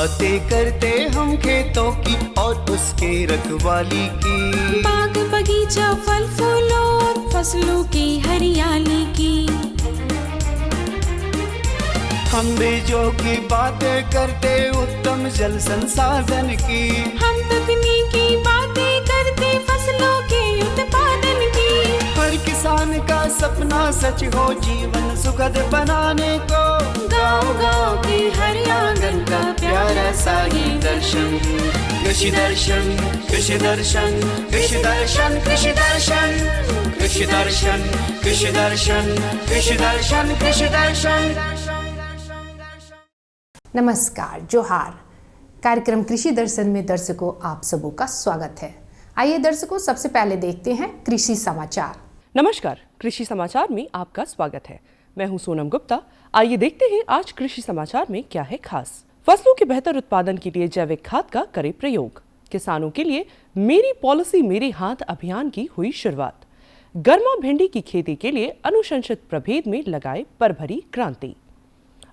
बातें करते हम खेतों की और उसके रखवाली की। बाग बगीचा फल फूलों और फसलों की हरियाली की। हम बीजों की बातें करते उत्तम जल संसाधन की। हम तकनीकी बातें करते फसलों के उत्पादन की। हर किसान का सपना सच हो जीवन सुखद बनाने को। गाँव-गाँव के हर आंगन का प्यारा सा ये दर्शन। कृषि दर्शन, कृषि दर्शन, कृषि दर्शन, कृषि दर्शन, कृषि दर्शन, कृषि दर्शन, कृषि दर्शन, कृषि दर्शन। नमस्कार, जोहार। कार्यक्रम कृषि दर्शन में दर्शकों आप सबों का स्वागत है। आइए दर्शकों, सबसे पहले देखते हैं कृषि समाचार। नमस्कार, कृषि समाचार में आपका स्वागत है। मैं हूं सोनम गुप्ता। आइए देखते हैं आज कृषि समाचार में क्या है खास। फसलों के बेहतर उत्पादन के लिए जैविक खाद का करें प्रयोग। किसानों के लिए मेरी पॉलिसी मेरे हाथ अभियान की हुई शुरुआत। गर्मा भिंडी की खेती के लिए अनुशंसित प्रभेद में लगाए परभरी क्रांति।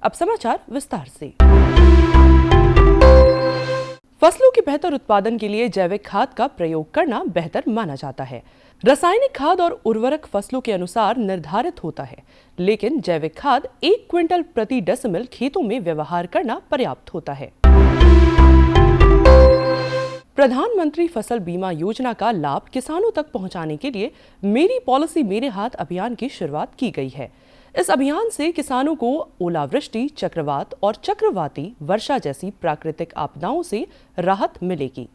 अब समाचार विस्तार से। फसलों के बेहतर उत्पादन के लिए जैविक खाद का प्रयोग करना बेहतर माना जाता है। रासायनिक खाद और उर्वरक फसलों के अनुसार निर्धारित होता है, लेकिन जैविक खाद 1 क्विंटल प्रति डेसिमल खेतों में व्यवहार करना पर्याप्त होता है। प्रधानमंत्री फसल बीमा योजना का लाभ किसानों तक पहुंचाने के लिए मेरी पॉलिसी मेरे हाथ अभियान की शुरुआत की गई है। इस अभियान से किसानों को ओलावृष्टि, चक्रवात और चक्रवाती वर्षा जैसी प्राकृतिक आपदाओं से राहत मिलेगी।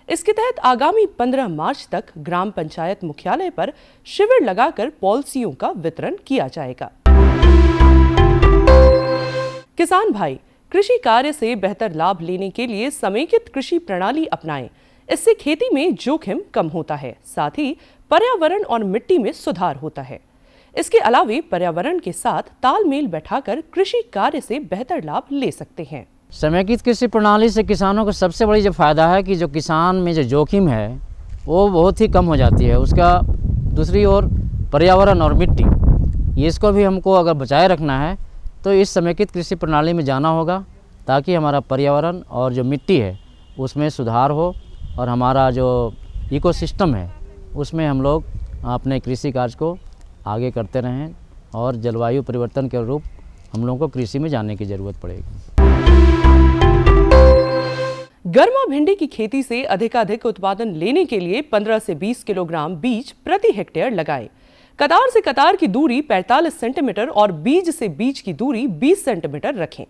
इसके तहत आगामी 15 मार्च तक ग्राम पंचायत मुख्यालय पर शिविर लगाकर पॉलिसियों का वितरण किया जाएगा। किसान भाई, कृषि कार्य से बेहतर लाभ लेने के लिए समेकित कृषि प्रणाली अपनाएं। इससे खेती में जोखिम कम होता है, साथ ही पर्यावरण और मिट्टी में सुधार होता है। इसके अलावे पर्यावरण के साथ तालमेल बैठाकर कृषि कार्य से बेहतर लाभ ले सकते हैं। समेकित कृषि प्रणाली से किसानों को सबसे बड़ी जो फायदा है कि जो किसान में जो जोखिम है वो बहुत ही कम हो जाती है। उसका दूसरी ओर पर्यावरण और मिट्टी, ये इसको भी हमको अगर बचाए रखना है तो इस समेकित कृषि प्रणाली में जाना होगा, ताकि हमारा पर्यावरण और जो मिट्टी है उसमें सुधार हो और हमारा जो इकोसिस्टम है उसमें हम लोग अपने कृषि कार्य को आगे करते रहें और जलवायु परिवर्तन के अनुरूप हम लोगों को कृषि में जाने की जरूरत पड़ेगी। गर्मा भिंडी की खेती से अधिकाधिक उत्पादन लेने के लिए 15 से 20 किलोग्राम बीज प्रति हेक्टेयर लगाएं। कतार से कतार की दूरी 45 सेंटीमीटर और बीज से बीज की दूरी 20 सेंटीमीटर रखें।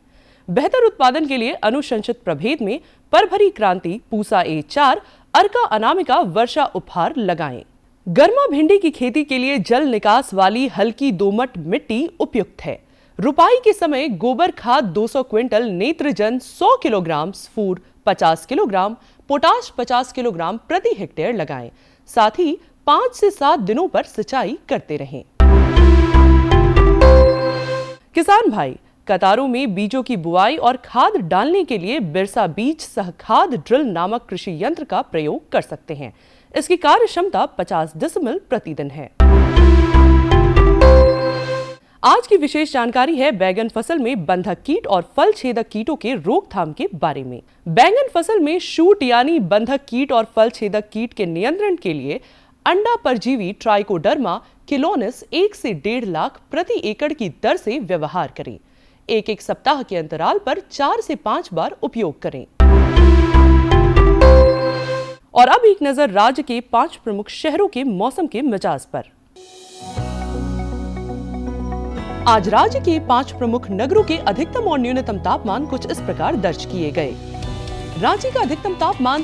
बेहतर उत्पादन के लिए अनुशंसित प्रभेद में परभरी क्रांति, पूसा A4, अर्का अनामिका, वर्षा उपहार लगाएं। गर्मा भिंडी की खेती के लिए जल निकास वाली हल्की दोमट मिट्टी उपयुक्त है। रुपाई के समय गोबर खाद 200 क्विंटल, नेत्रजन 100 किलोग्राम, स्फूर 50 किलोग्राम, पोटाश 50 किलोग्राम प्रति हेक्टेयर लगाएं। साथ ही 5 से 7 दिनों पर सिंचाई करते रहें। किसान भाई, कतारों में बीजों की बुआई और खाद डालने के लिए बिरसा बीज सह खाद ड्रिल नामक कृषि यंत्र का प्रयोग कर सकते हैं। इसकी कार्य क्षमता 50 डेसिमल प्रतिदिन है। आज की विशेष जानकारी है बैंगन फसल में बंधक कीट और फल छेदक कीटों के रोकथाम के बारे में। बैंगन फसल में शूट यानी बंधक कीट और फल छेदक कीट के नियंत्रण के लिए अंडा परजीवी ट्राइकोडर्मा किलोनिस 1 से 1.5 लाख प्रति एकड़ की दर से व्यवहार करें। एक सप्ताह के अंतराल पर 4 से 5 बार उपयोग करें। और अब एक नजर राज्य के 5 प्रमुख शहरों के मौसम के मिजाज पर। आज राज्य के 5 प्रमुख नगरों के अधिकतम और न्यूनतम तापमान कुछ इस प्रकार दर्ज किए गए। रांची का अधिकतम तापमान